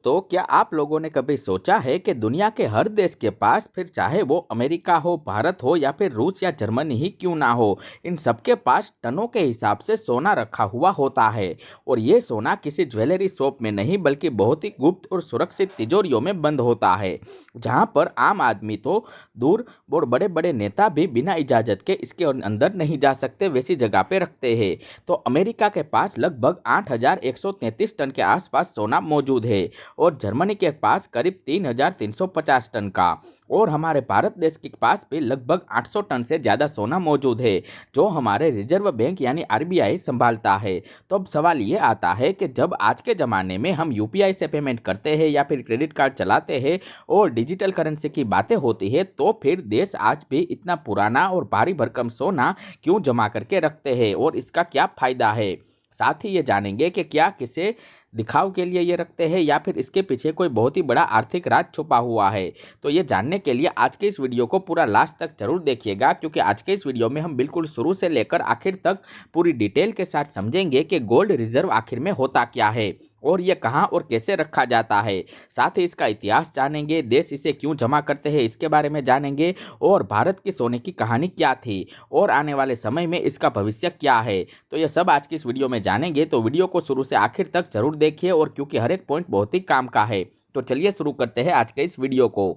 दोस्तों, क्या आप लोगों ने कभी सोचा है कि दुनिया के हर देश के पास, फिर चाहे वो अमेरिका हो, भारत हो या फिर रूस या जर्मनी ही क्यों ना हो, इन सबके पास टनों के हिसाब से सोना रखा हुआ होता है। और ये सोना किसी ज्वेलरी शॉप में नहीं बल्कि बहुत ही गुप्त और सुरक्षित तिजोरियों में बंद होता है, जहाँ पर आम आदमी तो दूर और बड़े बड़े नेता भी बिना इजाज़त के इसके अंदर नहीं जा सकते, वैसी जगह पे रखते हैं। तो अमेरिका के पास लगभग 8,133 टन के आसपास सोना मौजूद है और जर्मनी के पास करीब 3,350 टन का, और हमारे भारत देश के पास भी लगभग 800 टन से ज़्यादा सोना मौजूद है, जो हमारे रिजर्व बैंक यानी आरबीआई संभालता है। तो अब सवाल ये आता है कि जब आज के ज़माने में हम यूपीआई से पेमेंट करते हैं या फिर क्रेडिट कार्ड चलाते हैं और डिजिटल करेंसी की बातें होती है, तो फिर देश आज भी इतना पुराना और भारी भरकम सोना क्यों जमा करके रखते हैं और इसका क्या फ़ायदा है। साथ ही ये जानेंगे कि क्या किसे दिखाव के लिए ये रखते हैं या फिर इसके पीछे कोई बहुत ही बड़ा आर्थिक राज छुपा हुआ है। तो ये जानने के लिए आज के इस वीडियो को पूरा लास्ट तक जरूर देखिएगा, क्योंकि आज के इस वीडियो में हम बिल्कुल शुरू से लेकर आखिर तक पूरी डिटेल के साथ समझेंगे कि गोल्ड रिजर्व आखिर में होता क्या है और ये कहाँ और कैसे रखा जाता है। साथ ही इसका इतिहास जानेंगे, देश इसे क्यों जमा करते हैं इसके बारे में जानेंगे, और भारत की सोने की कहानी क्या थी और आने वाले समय में इसका भविष्य क्या है। तो ये सब आज की इस वीडियो में जानेंगे, तो वीडियो को शुरू से आखिर तक जरूर देखिए, और क्योंकि हर एक पॉइंट बहुत ही काम का है। तो चलिए शुरू करते हैं आज के इस वीडियो को।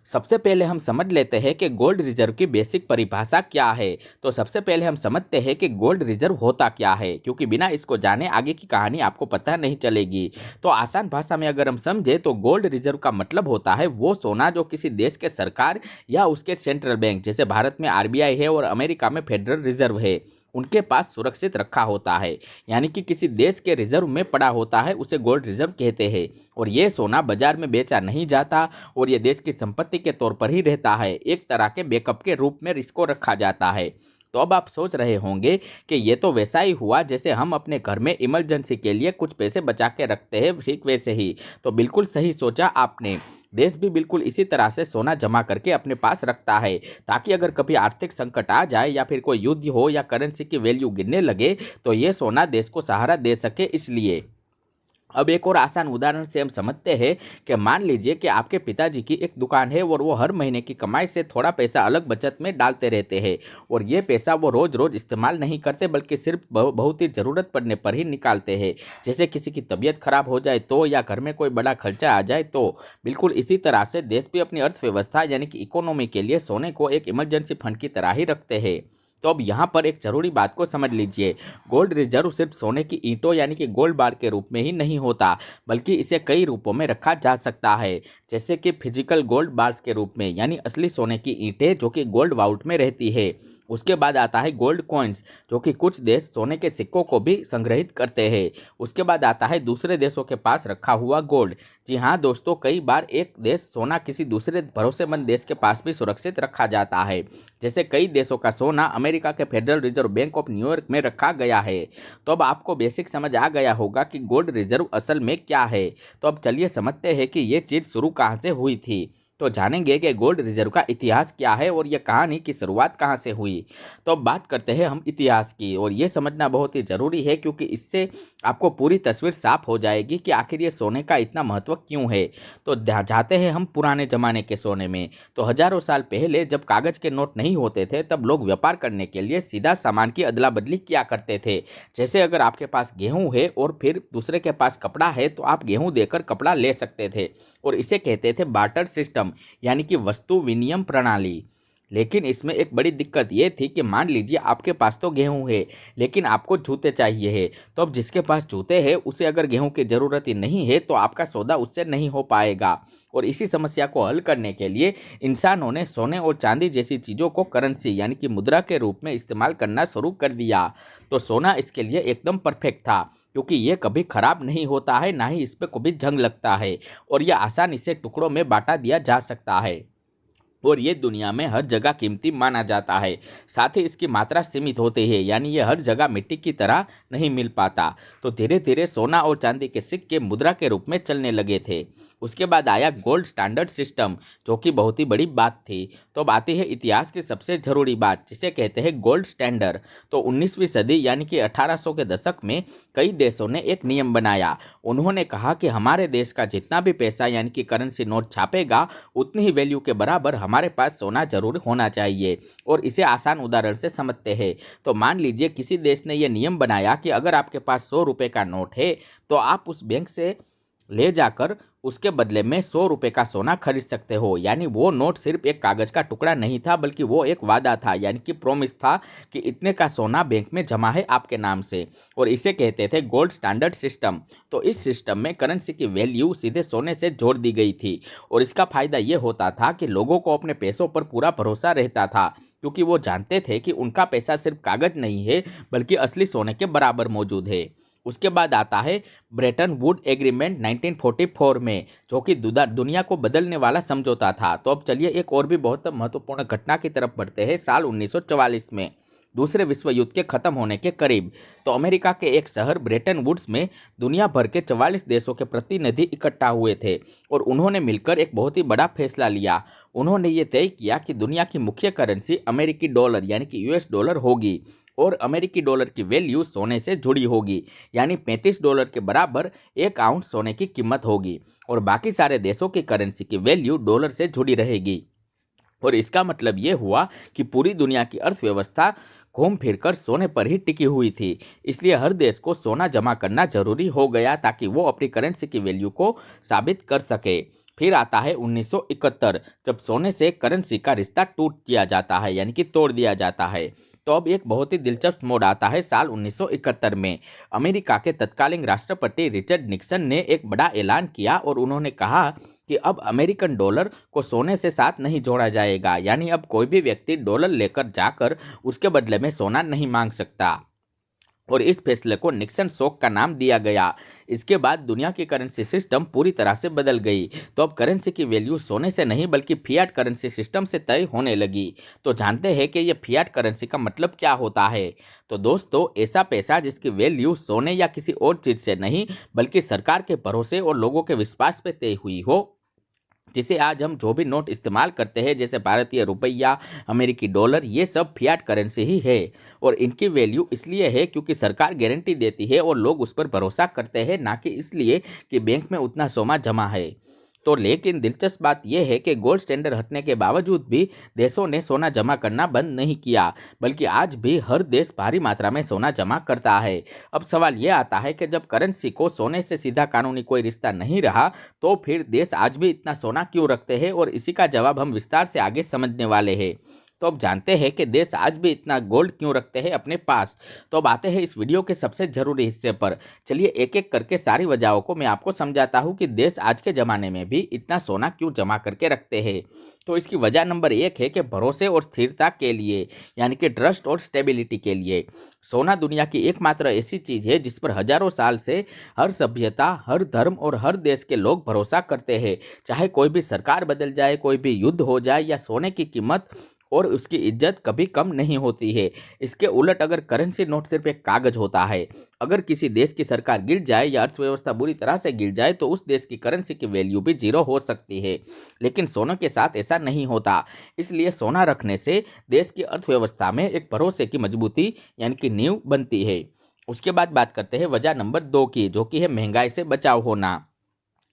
सबसे पहले हम समझ लेते हैं कि गोल्ड रिजर्व की बेसिक परिभाषा क्या है। तो सबसे पहले हम समझते हैं कि गोल्ड रिजर्व होता क्या है, क्योंकि बिना इसको जाने आगे की कहानी आपको पता नहीं चलेगी। तो आसान भाषा में अगर हम समझे तो गोल्ड रिजर्व का मतलब होता है वो सोना जो किसी देश के सरकार या उसके सेंट्रल बैंक, जैसे भारत में आरबीआई है और अमेरिका में फेडरल रिजर्व है, उनके पास सुरक्षित रखा होता है, यानी कि किसी देश के रिजर्व में पड़ा होता है, उसे गोल्ड रिजर्व कहते हैं। और ये सोना बाजार में बेचा नहीं जाता और ये देश की संपत्ति के तौर पर ही रहता है, एक तरह के बैकअप के रूप में इसको रखा जाता है। तो अब आप सोच रहे होंगे कि ये तो वैसा ही हुआ जैसे हम अपने घर में इमरजेंसी के लिए कुछ पैसे बचा के रखते हैं, ठीक वैसे ही। तो बिल्कुल सही सोचा आपने, देश भी बिल्कुल इसी तरह से सोना जमा करके अपने पास रखता है, ताकि अगर कभी आर्थिक संकट आ जाए या फिर कोई युद्ध हो या करेंसी की वैल्यू गिरने लगे तो ये सोना देश को सहारा दे सके, इसलिए। अब एक और आसान उदाहरण से हम समझते हैं कि मान लीजिए कि आपके पिताजी की एक दुकान है और वो हर महीने की कमाई से थोड़ा पैसा अलग बचत में डालते रहते हैं, और ये पैसा वो रोज़ रोज़ इस्तेमाल नहीं करते बल्कि सिर्फ बहुत ही ज़रूरत पड़ने पर ही निकालते हैं, जैसे किसी की तबीयत खराब हो जाए तो, या घर में कोई बड़ा खर्चा आ जाए तो। बिल्कुल इसी तरह से देश भी अपनी अर्थव्यवस्था यानी कि इकोनॉमी के लिए सोने को एक इमरजेंसी फंड की तरह ही रखते हैं। तो अब यहाँ पर एक जरूरी बात को समझ लीजिए, गोल्ड रिजर्व सिर्फ सोने की ईंटों यानी कि गोल्ड बार के रूप में ही नहीं होता, बल्कि इसे कई रूपों में रखा जा सकता है, जैसे कि फिजिकल गोल्ड बार्स के रूप में, यानी असली सोने की ईंटें जो कि गोल्ड वाउट में रहती है। उसके बाद आता है गोल्ड कॉइन्स, जो कि कुछ देश सोने के सिक्कों को भी संग्रहित करते हैं। उसके बाद आता है दूसरे देशों के पास रखा हुआ गोल्ड। जी हाँ दोस्तों, कई बार एक देश सोना किसी दूसरे भरोसेमंद देश के पास भी सुरक्षित रखा जाता है, जैसे कई देशों का सोना अमेरिका के federal reserve bank of New York में रखा गया है। तो अब आपको बेसिक समझ आ गया होगा कि गोल्ड रिजर्व असल में क्या है। तो अब चलिए समझते हैं कि ये चीज़ शुरू कहाँ से हुई थी। तो जानेंगे कि गोल्ड रिजर्व का इतिहास क्या है और ये कहानी की शुरुआत कहाँ से हुई। तो अब बात करते हैं हम इतिहास की, और ये समझना बहुत ही ज़रूरी है, क्योंकि इससे आपको पूरी तस्वीर साफ हो जाएगी कि आखिर ये सोने का इतना महत्व क्यों है। तो जाते हैं हम पुराने ज़माने के सोने में। तो हज़ारों साल पहले जब कागज़ के नोट नहीं होते थे, तब लोग व्यापार करने के लिए सीधा सामान की अदला बदली किया करते थे। जैसे अगर आपके पास गेहूँ है और फिर दूसरे के पास कपड़ा है, तो आप गेहूँ देकर कपड़ा ले सकते थे, और इसे कहते थे बार्टर सिस्टम, यानी कि वस्तु विनिमय प्रणाली। लेकिन इसमें एक बड़ी दिक्कत ये थी कि मान लीजिए आपके पास तो गेहूं है लेकिन आपको जूते चाहिए है, तो अब जिसके पास जूते हैं उसे अगर गेहूं की ज़रूरत ही नहीं है तो आपका सौदा उससे नहीं हो पाएगा। और इसी समस्या को हल करने के लिए इंसानों ने सोने और चांदी जैसी चीज़ों को करेंसी यानी कि मुद्रा के रूप में इस्तेमाल करना शुरू कर दिया। तो सोना इसके लिए एकदम परफेक्ट था, क्योंकि ये कभी ख़राब नहीं होता है, ना ही इस पर कभी जंग लगता है, और यह आसानी से टुकड़ों में बांटा दिया जा सकता है। और ये दुनिया में हर जगह कीमती माना जाता है। साथ ही इसकी मात्रा सीमित होती है, यानी ये हर जगह मिट्टी की तरह नहीं मिल पाता। तो धीरे धीरे सोना और चांदी के सिक्के मुद्रा के रूप में चलने लगे थे। उसके बाद आया गोल्ड स्टैंडर्ड सिस्टम, जो कि बहुत ही बड़ी बात थी। तो अब आती है इतिहास की सबसे ज़रूरी बात, जिसे कहते हैं गोल्ड स्टैंडर्ड। तो 19वीं सदी यानी कि 1800 के दशक में कई देशों ने एक नियम बनाया। उन्होंने कहा कि हमारे देश का जितना भी पैसा यानी कि करेंसी नोट छापेगा, उतनी ही वैल्यू के बराबर हमारे पास सोना जरूर होना चाहिए। और इसे आसान उदाहरण से समझते हैं। तो मान लीजिए किसी देश ने यह नियम बनाया कि अगर आपके पास 100 रुपये का नोट है, तो आप उस बैंक से ले जाकर उसके बदले में 100 रुपये का सोना खरीद सकते हो। यानी वो नोट सिर्फ एक कागज का टुकड़ा नहीं था, बल्कि वो एक वादा था, यानी कि प्रॉमिस था कि इतने का सोना बैंक में जमा है आपके नाम से। और इसे कहते थे गोल्ड स्टैंडर्ड सिस्टम। तो इस सिस्टम में करेंसी की वैल्यू सीधे सोने से जोड़ दी गई थी। और इसका फायदा ये होता था कि लोगों को अपने पैसों पर पूरा भरोसा रहता था, क्योंकि वो जानते थे कि उनका पैसा सिर्फ कागज नहीं है, बल्कि असली सोने के बराबर मौजूद है। उसके बाद आता है ब्रेटन वुड एग्रीमेंट 1944 में, जो कि दुनिया को बदलने वाला समझौता था। तो अब चलिए एक और भी बहुत महत्वपूर्ण घटना की तरफ बढ़ते हैं। साल 1944 में, दूसरे विश्व युद्ध के खत्म होने के करीब, तो अमेरिका के एक शहर ब्रेटन वुड्स में दुनिया भर के 44 देशों के प्रतिनिधि इकट्ठा हुए थे। और उन्होंने मिलकर एक बहुत ही बड़ा फैसला लिया। उन्होंने ये तय किया कि दुनिया की मुख्य करेंसी अमेरिकी डॉलर यानी कि यूएस डॉलर होगी। और अमेरिकी डॉलर की वैल्यू सोने से जुड़ी होगी, यानी $35 के बराबर 1 आउंस सोने की कीमत होगी। और बाकी सारे देशों की करेंसी की वैल्यू डॉलर से जुड़ी रहेगी। और इसका मतलब ये हुआ कि पूरी दुनिया की अर्थव्यवस्था घूम फिरकर सोने पर ही टिकी हुई थी। इसलिए हर देश को सोना जमा करना जरूरी हो गया, ताकि वो अपनी करेंसी की वैल्यू को साबित कर सके। फिर आता है 1971, जब सोने से करेंसी का रिश्ता टूट दिया जाता है, यानी कि तोड़ दिया जाता है। तो अब एक बहुत ही दिलचस्प मोड़ आता है साल 1971 में। अमेरिका के तत्कालीन राष्ट्रपति रिचर्ड निक्सन ने एक बड़ा ऐलान किया और उन्होंने कहा कि अब अमेरिकन डॉलर को सोने से साथ नहीं जोड़ा जाएगा। यानी अब कोई भी व्यक्ति डॉलर लेकर जाकर उसके बदले में सोना नहीं मांग सकता। और इस फैसले को निक्सन शॉक का नाम दिया गया। इसके बाद दुनिया की करेंसी सिस्टम पूरी तरह से बदल गई। तो अब करेंसी की वैल्यू सोने से नहीं बल्कि फियाट करेंसी सिस्टम से तय होने लगी। तो जानते हैं कि ये फियाट करेंसी का मतलब क्या होता है? तो दोस्तों, ऐसा पैसा जिसकी वैल्यू सोने या किसी और चीज से नहीं बल्कि सरकार के भरोसे और लोगों के विश्वास पे तय हुई हो, जिसे आज हम जो भी नोट इस्तेमाल करते हैं, जैसे भारतीय रुपया, अमेरिकी डॉलर, ये सब फियाट करेंसी ही है। और इनकी वैल्यू इसलिए है क्योंकि सरकार गारंटी देती है और लोग उस पर भरोसा करते हैं, ना कि इसलिए कि बैंक में उतना सोना जमा है। तो लेकिन दिलचस्प बात यह है कि गोल्ड स्टैंडर्ड हटने के बावजूद भी देशों ने सोना जमा करना बंद नहीं किया, बल्कि आज भी हर देश भारी मात्रा में सोना जमा करता है। अब सवाल यह आता है कि जब करेंसी को सोने से सीधा कानूनी कोई रिश्ता नहीं रहा, तो फिर देश आज भी इतना सोना क्यों रखते हैं? और इसी का जवाब हम विस्तार से आगे समझने वाले हैं। तो अब जानते हैं कि देश आज भी इतना गोल्ड क्यों रखते हैं अपने पास। तो अब आते हैं इस वीडियो के सबसे जरूरी हिस्से पर। चलिए एक एक करके सारी वजहों को मैं आपको समझाता हूँ कि देश आज के ज़माने में भी इतना सोना क्यों जमा करके रखते हैं। तो इसकी वजह नंबर 1 है कि भरोसे और स्थिरता के लिए, यानी कि ट्रस्ट और स्टेबिलिटी के लिए। सोना दुनिया की एकमात्र ऐसी चीज़ है जिस पर हजारों साल से हर सभ्यता, हर धर्म और हर देश के लोग भरोसा करते हैं। चाहे कोई भी सरकार बदल जाए, कोई भी युद्ध हो जाए, या सोने की कीमत और उसकी इज्जत कभी कम नहीं होती है। इसके उलट अगर करेंसी नोट सिर्फ एक कागज होता है, अगर किसी देश की सरकार गिर जाए या अर्थव्यवस्था बुरी तरह से गिर जाए, तो उस देश की करेंसी की वैल्यू भी जीरो हो सकती है। लेकिन सोने के साथ ऐसा नहीं होता। इसलिए सोना रखने से देश की अर्थव्यवस्था में एक भरोसे की मजबूती यानी कि नींव बनती है। उसके बाद बात करते हैं वजह नंबर 2 की, जो कि है महंगाई से बचाव होना।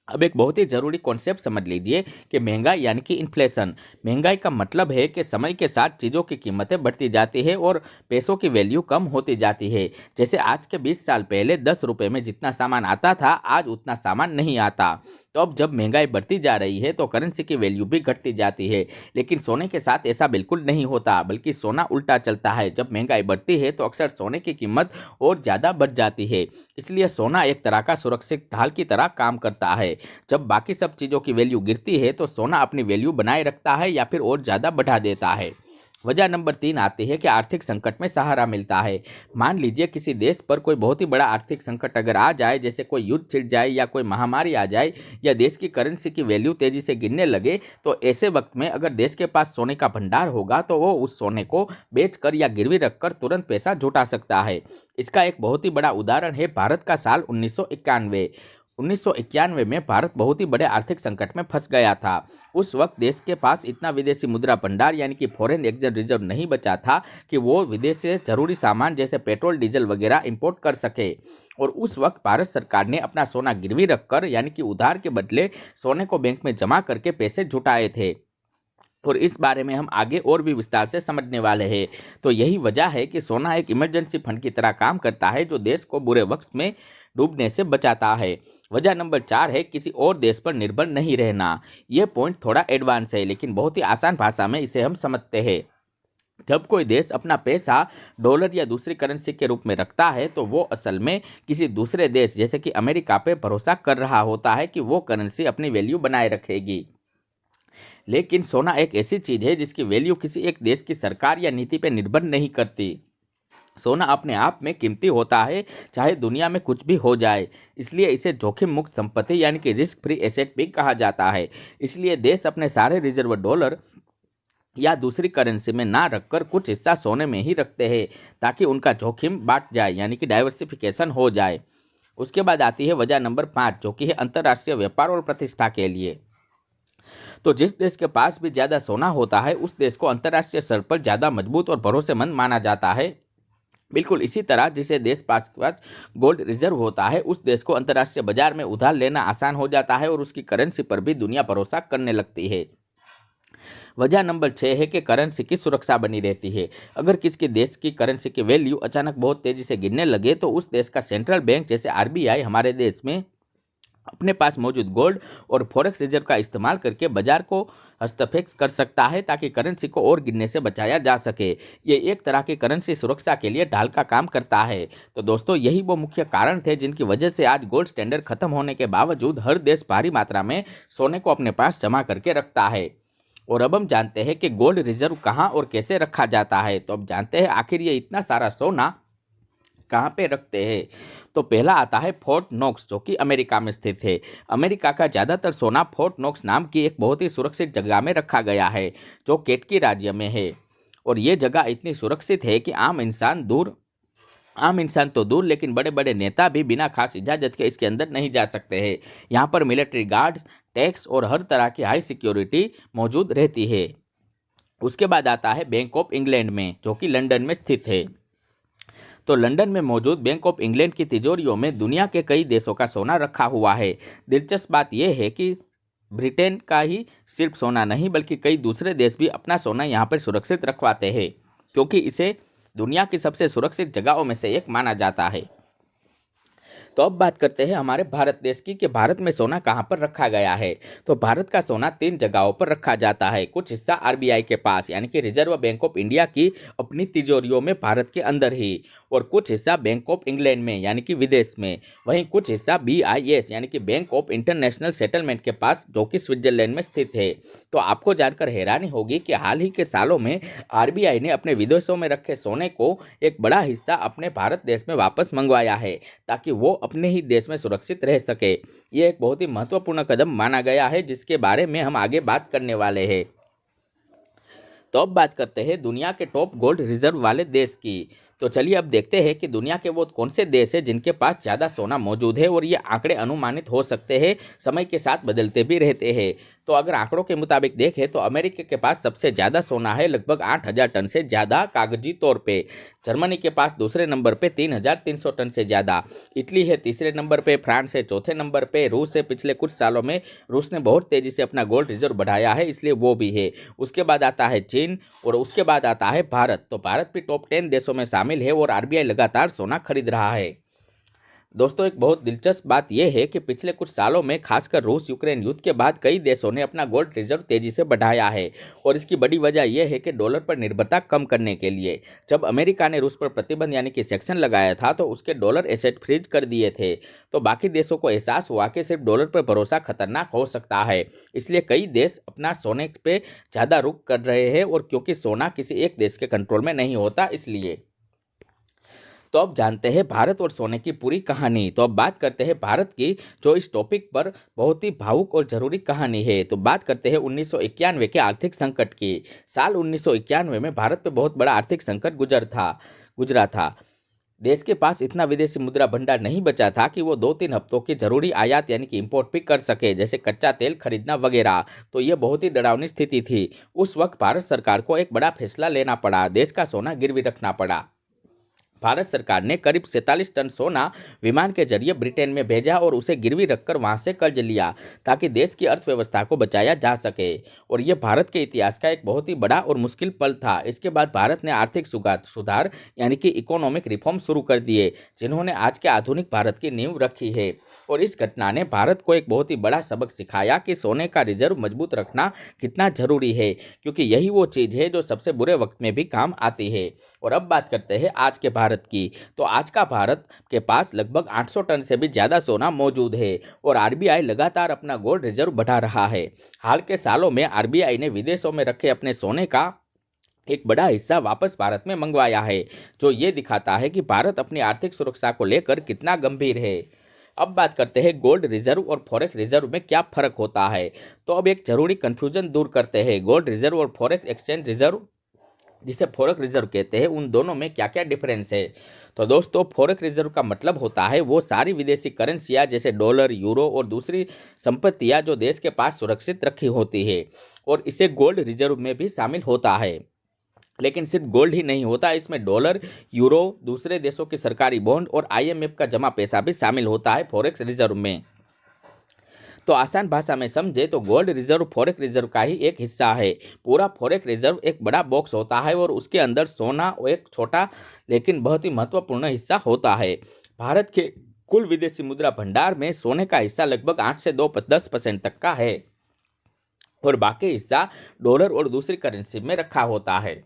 अब एक बहुत ही ज़रूरी कॉन्सेप्ट समझ लीजिए कि महंगाई यानी कि इन्फ्लेशन। महंगाई का मतलब है कि समय के साथ चीज़ों की कीमतें बढ़ती जाती है और पैसों की वैल्यू कम होती जाती है। जैसे आज के 20 साल पहले 10 रुपये में जितना सामान आता था, आज उतना सामान नहीं आता। तो अब जब महंगाई बढ़ती जा रही है तो करेंसी की वैल्यू भी घटती जाती है। लेकिन सोने के साथ ऐसा बिल्कुल नहीं होता, बल्कि सोना उल्टा चलता है। जब महंगाई बढ़ती है तो अक्सर सोने की कीमत और ज़्यादा बढ़ जाती है। इसलिए सोना एक तरह का सुरक्षित ढाल की तरह काम करता है। जब बाकी सब चीज़ों की वैल्यू गिरती है तो सोना अपनी वैल्यू बनाए रखता है या फिर और ज़्यादा बढ़ा देता है। वजह नंबर 3 आती है कि आर्थिक संकट में सहारा मिलता है। मान लीजिए किसी देश पर कोई बहुत ही बड़ा आर्थिक संकट अगर आ जाए, जैसे कोई युद्ध छिड़ जाए या कोई महामारी आ जाए या देश की करेंसी की वैल्यू तेजी से गिरने लगे, तो ऐसे वक्त में अगर देश के पास सोने का भंडार होगा तो वो उस सोने को बेचकर या गिरवी रखकर तुरंत पैसा जुटा सकता है। इसका एक बहुत ही बड़ा उदाहरण है भारत का साल 1991। 1991 में भारत बहुत ही बड़े आर्थिक संकट में फंस गया था। उस वक्त देश के पास इतना विदेशी मुद्रा भंडार यानी कि फॉरेन एक्सचेंज रिजर्व नहीं बचा था कि वो विदेश से जरूरी सामान जैसे पेट्रोल डीजल वगैरह इंपोर्ट कर सके। और उस वक्त भारत सरकार ने अपना सोना गिरवी रखकर यानी कि उधार के बदले सोने को बैंक में जमा करके पैसे जुटाए थे। और इस बारे में हम आगे और भी विस्तार से समझने वाले हैं। तो यही वजह है कि सोना एक इमरजेंसी फंड की तरह काम करता है जो देश को बुरे वक्त में डूबने से बचाता है। वजह नंबर 4 है किसी और देश पर निर्भर नहीं रहना। यह पॉइंट थोड़ा एडवांस है लेकिन बहुत ही आसान भाषा में इसे हम समझते हैं। जब कोई देश अपना पैसा डॉलर या दूसरी करेंसी के रूप में रखता है तो वो असल में किसी दूसरे देश जैसे कि अमेरिका पे भरोसा कर रहा होता है कि वो करेंसी अपनी वैल्यू बनाए रखेगी। लेकिन सोना एक ऐसी चीज है जिसकी वैल्यू किसी एक देश की सरकार या नीति पर निर्भर नहीं करती। सोना अपने आप में कीमती होता है, चाहे दुनिया में कुछ भी हो जाए। इसलिए इसे जोखिम मुक्त संपत्ति यानी कि रिस्क फ्री एसेट भी कहा जाता है। इसलिए देश अपने सारे रिजर्व डॉलर या दूसरी करेंसी में ना रखकर कुछ हिस्सा सोने में ही रखते हैं ताकि उनका जोखिम बांट जाए यानी कि डाइवर्सिफिकेशन हो जाए। उसके बाद आती है वजह नंबर 5 जो कि है अंतर्राष्ट्रीय व्यापार और प्रतिष्ठा के लिए। तो जिस देश के पास भी ज़्यादा सोना होता है उस देश को अंतर्राष्ट्रीय स्तर पर ज़्यादा मजबूत और भरोसेमंद माना जाता है। बिल्कुल इसी तरह जिसे देश पास के पास गोल्ड रिजर्व होता है उस देश को अंतर्राष्ट्रीय बाजार में उधार लेना आसान हो जाता है और उसकी करेंसी पर भी दुनिया भरोसा करने लगती है। वजह नंबर 6 है कि करेंसी की सुरक्षा बनी रहती है। अगर किसी देश की करेंसी की वैल्यू अचानक बहुत तेजी से गिरने लगे तो उस देश का सेंट्रल बैंक जैसे आरबीआई हमारे देश में अपने पास मौजूद गोल्ड और फॉरेक्स रिजर्व का इस्तेमाल करके बाजार को हस्तक्षेप कर सकता है ताकि करेंसी को और गिरने से बचाया जा सके। ये एक तरह की करेंसी सुरक्षा के लिए ढाल का काम करता है। तो दोस्तों यही वो मुख्य कारण थे जिनकी वजह से आज गोल्ड स्टैंडर्ड खत्म होने के बावजूद हर देश भारी मात्रा में सोने को अपने पास जमा करके रखता है। और अब हम जानते हैं कि गोल्ड रिजर्व कहाँ और कैसे रखा जाता है। तो अब जानते हैं आखिर ये इतना सारा सोना कहाँ पे रखते हैं। तो पहला आता है फोर्ट नॉक्स जो कि अमेरिका में स्थित है। अमेरिका का ज़्यादातर सोना फोर्ट नॉक्स नाम की एक बहुत ही सुरक्षित जगह में रखा गया है जो केंटकी राज्य में है। और ये जगह इतनी सुरक्षित है कि आम इंसान तो दूर लेकिन बड़े बड़े नेता भी बिना खास इजाज़त के इसके अंदर नहीं जा सकते हैं। यहाँ पर मिलिट्री गार्ड्स, टैक्स और हर तरह की हाई सिक्योरिटी मौजूद रहती है। उसके बाद आता है बैंक ऑफ इंग्लैंड में जो कि लंदन में स्थित है। तो लंदन में मौजूद बैंक ऑफ इंग्लैंड की तिजोरियों में दुनिया के कई देशों का सोना रखा हुआ है। दिलचस्प बात यह है कि ब्रिटेन का ही सिर्फ सोना नहीं बल्कि कई दूसरे देश भी अपना सोना यहाँ पर सुरक्षित रखवाते हैं क्योंकि इसे दुनिया की सबसे सुरक्षित जगहों में से एक माना जाता है। तो अब बात करते हैं हमारे भारत देश की कि भारत में सोना कहाँ पर रखा गया है। तो भारत का सोना 3 जगहों पर रखा जाता है। कुछ हिस्सा आरबीआई के पास यानी कि रिजर्व बैंक ऑफ इंडिया की अपनी तिजोरियों में भारत के अंदर ही, और कुछ हिस्सा बैंक ऑफ इंग्लैंड में यानी कि विदेश में। वहीं कुछ हिस्सा बीआईएस यानी कि बैंक ऑफ इंटरनेशनल सेटलमेंट के पास जो कि स्विट्जरलैंड में स्थित है। तो आपको जानकर हैरानी होगी कि हाल ही के सालों में आरबीआई ने अपने विदेशों में रखे सोने को एक बड़ा हिस्सा अपने भारत देश में वापस मंगवाया है ताकि वो अपने ही देश में सुरक्षित रह सके। ये एक बहुत ही महत्वपूर्ण कदम माना गया है जिसके बारे में हम आगे बात करने वाले हैं। तो अब बात करते हैं दुनिया के टॉप गोल्ड रिजर्व वाले देश की। तो चलिए अब देखते हैं कि दुनिया के वो कौन से देश हैं जिनके पास ज़्यादा सोना मौजूद है। और ये आंकड़े अनुमानित हो सकते हैं, समय के साथ बदलते भी रहते हैं। तो अगर आंकड़ों के मुताबिक देखें तो अमेरिका के पास सबसे ज़्यादा सोना है, लगभग 8,000 टन से ज़्यादा कागजी तौर पे। जर्मनी के पास दूसरे नंबर पे 3,300 टन से ज़्यादा। इटली है तीसरे नंबर पे, फ्रांस है चौथे नंबर पे, रूस है पिछले कुछ सालों में रूस ने बहुत तेज़ी से अपना गोल्ड रिजर्व बढ़ाया है इसलिए वो भी है। उसके बाद आता है चीन और उसके बाद आता है भारत। तो भारत भी टॉप 10 देशों में शामिल है और आरबीआई लगातार सोना खरीद रहा है। दोस्तों, एक बहुत दिलचस्प बात यह है कि पिछले कुछ सालों में खासकर रूस यूक्रेन युद्ध के बाद कई देशों ने अपना गोल्ड रिजर्व तेजी से बढ़ाया है। और इसकी बड़ी वजह यह है कि डॉलर पर निर्भरता कम करने के लिए जब अमेरिका ने रूस पर प्रतिबंध यानी कि सेक्शन लगाया था तो उसके डॉलर एसेट फ्रीज कर दिए थे। तो बाकी देशों को एहसास हुआ कि सिर्फ डॉलर पर भरोसा खतरनाक हो सकता है। इसलिए कई देश अपना सोने पे ज़्यादा रुख कर रहे हैं, और क्योंकि सोना किसी एक देश के कंट्रोल में नहीं होता इसलिए। तो अब जानते हैं भारत और सोने की पूरी कहानी। तो अब बात करते हैं भारत की, जो इस टॉपिक पर बहुत ही भावुक और ज़रूरी कहानी है। तो बात करते हैं 1991 के आर्थिक संकट की। साल 1991 में भारत पे बहुत बड़ा आर्थिक संकट गुजरा था। देश के पास इतना विदेशी मुद्रा भंडार नहीं बचा था कि वो 2-3 हफ्तों की जरूरी आयात यानी कि इंपोर्ट भी कर सके, जैसे कच्चा तेल खरीदना वगैरह। तो ये बहुत ही डरावनी स्थिति थी। उस वक्त भारत सरकार को एक बड़ा फैसला लेना पड़ा, देश का सोना गिरवी रखना पड़ा। भारत सरकार ने करीब 47 टन सोना विमान के जरिए ब्रिटेन में भेजा और उसे गिरवी रखकर वहां से कर्ज लिया, ताकि देश की अर्थव्यवस्था को बचाया जा सके। और यह भारत के इतिहास का एक बहुत ही बड़ा और मुश्किल पल था। इसके बाद भारत ने आर्थिक सुधार यानी कि इकोनॉमिक रिफॉर्म शुरू कर दिए, जिन्होंने आज के आधुनिक भारत की नींव रखी है। और इस घटना ने भारत को एक बहुत ही बड़ा सबक सिखाया कि सोने का रिजर्व मजबूत रखना कितना जरूरी है, क्योंकि यही वो चीज़ है जो सबसे बुरे वक्त में भी काम आती है। और अब बात करते हैं आज के भारत की। तो आज का भारत के पास लगभग 800 टन से भी ज़्यादा सोना मौजूद है, और आरबीआई लगातार अपना गोल्ड रिजर्व बढ़ा रहा है। हाल के सालों में आरबीआई ने विदेशों में रखे अपने सोने का एक बड़ा हिस्सा वापस भारत में मंगवाया है, जो ये दिखाता है कि भारत अपनी आर्थिक सुरक्षा को लेकर कितना गंभीर है। अब बात करते हैं गोल्ड रिजर्व और फॉरेक्स रिजर्व में क्या फर्क होता है। तो अब एक जरूरी कंफ्यूजन दूर करते हैं। गोल्ड रिजर्व और फॉरेक्स एक्सचेंज रिजर्व, जिसे फॉरेक्स रिजर्व कहते हैं, उन दोनों में क्या क्या डिफरेंस है। तो दोस्तों, फॉरेक्स रिजर्व का मतलब होता है वो सारी विदेशी करेंसियाँ जैसे डॉलर, यूरो और दूसरी संपत्तियाँ जो देश के पास सुरक्षित रखी होती है, और इसे गोल्ड रिजर्व में भी शामिल होता है। लेकिन सिर्फ गोल्ड ही नहीं होता, इसमें डॉलर, यूरो, दूसरे देशों के सरकारी बॉन्ड और आईएमएफ का जमा पैसा भी शामिल होता है फॉरेक्स रिजर्व में। तो आसान भाषा में समझे तो गोल्ड रिजर्व फॉरेक्स रिजर्व का ही एक हिस्सा है। पूरा फॉरेक्स रिजर्व एक बड़ा बॉक्स होता है, और उसके अंदर सोना एक छोटा लेकिन बहुत ही महत्वपूर्ण हिस्सा होता है। भारत के कुल विदेशी मुद्रा भंडार में सोने का हिस्सा लगभग 8 से 10% तक का है, और बाकी हिस्सा डॉलर और दूसरी करेंसी में रखा होता है।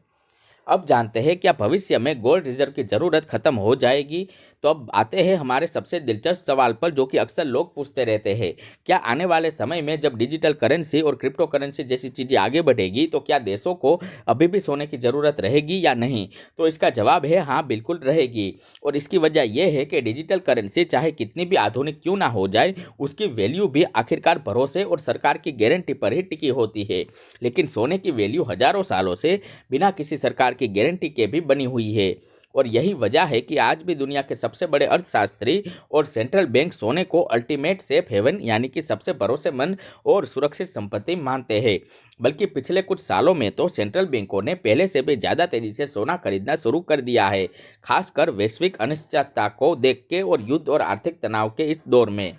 अब जानते हैं क्या भविष्य में गोल्ड रिजर्व की ज़रूरत खत्म हो जाएगी। तो अब आते हैं हमारे सबसे दिलचस्प सवाल पर, जो कि अक्सर लोग पूछते रहते हैं। क्या आने वाले समय में जब डिजिटल करेंसी और क्रिप्टो करेंसी जैसी चीज़ें आगे बढ़ेगी तो क्या देशों को अभी भी सोने की ज़रूरत रहेगी या नहीं। तो इसका जवाब है हाँ, बिल्कुल रहेगी। और इसकी वजह यह है कि डिजिटल करेंसी चाहे कितनी भी आधुनिक क्यों ना हो जाए, उसकी वैल्यू भी आखिरकार भरोसे और सरकार की गारंटी पर ही टिकी होती है। लेकिन सोने की वैल्यू हजारों सालों से बिना किसी सरकार की गारंटी के भी बनी हुई है। और यही वजह है कि आज भी दुनिया के सबसे बड़े अर्थशास्त्री और सेंट्रल बैंक सोने को अल्टीमेट सेफ हेवन यानी कि सबसे भरोसेमंद और सुरक्षित संपत्ति मानते हैं। बल्कि पिछले कुछ सालों में तो सेंट्रल बैंकों ने पहले से भी ज़्यादा तेजी से सोना खरीदना शुरू कर दिया है, खासकर वैश्विक अनिश्चितता को देख के और युद्ध और आर्थिक तनाव के इस दौर में।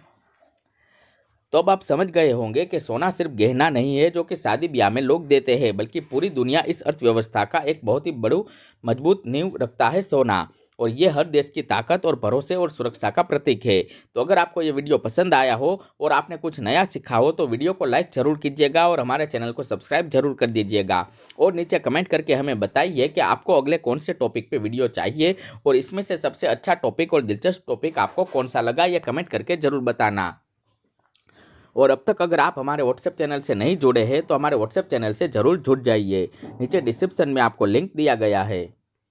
तो अब आप समझ गए होंगे कि सोना सिर्फ गहना नहीं है जो कि शादी ब्याह में लोग देते हैं, बल्कि पूरी दुनिया इस अर्थव्यवस्था का एक बहुत ही बड़ू मजबूत नींव रखता है सोना। और ये हर देश की ताकत और भरोसे और सुरक्षा का प्रतीक है। तो अगर आपको ये वीडियो पसंद आया हो और आपने कुछ नया सीखा हो तो वीडियो को लाइक जरूर कीजिएगा और हमारे चैनल को सब्सक्राइब जरूर कर दीजिएगा। और नीचे कमेंट करके हमें बताइए कि आपको अगले कौन से टॉपिक पे वीडियो चाहिए, और इसमें से सबसे अच्छा टॉपिक और दिलचस्प टॉपिक आपको कौन सा लगा, ये कमेंट करके जरूर बताना। और अब तक अगर आप हमारे व्हाट्सएप चैनल से नहीं जुड़े हैं तो हमारे व्हाट्सएप चैनल से ज़रूर जुड़ जाइए। नीचे डिस्क्रिप्शन में आपको लिंक दिया गया है।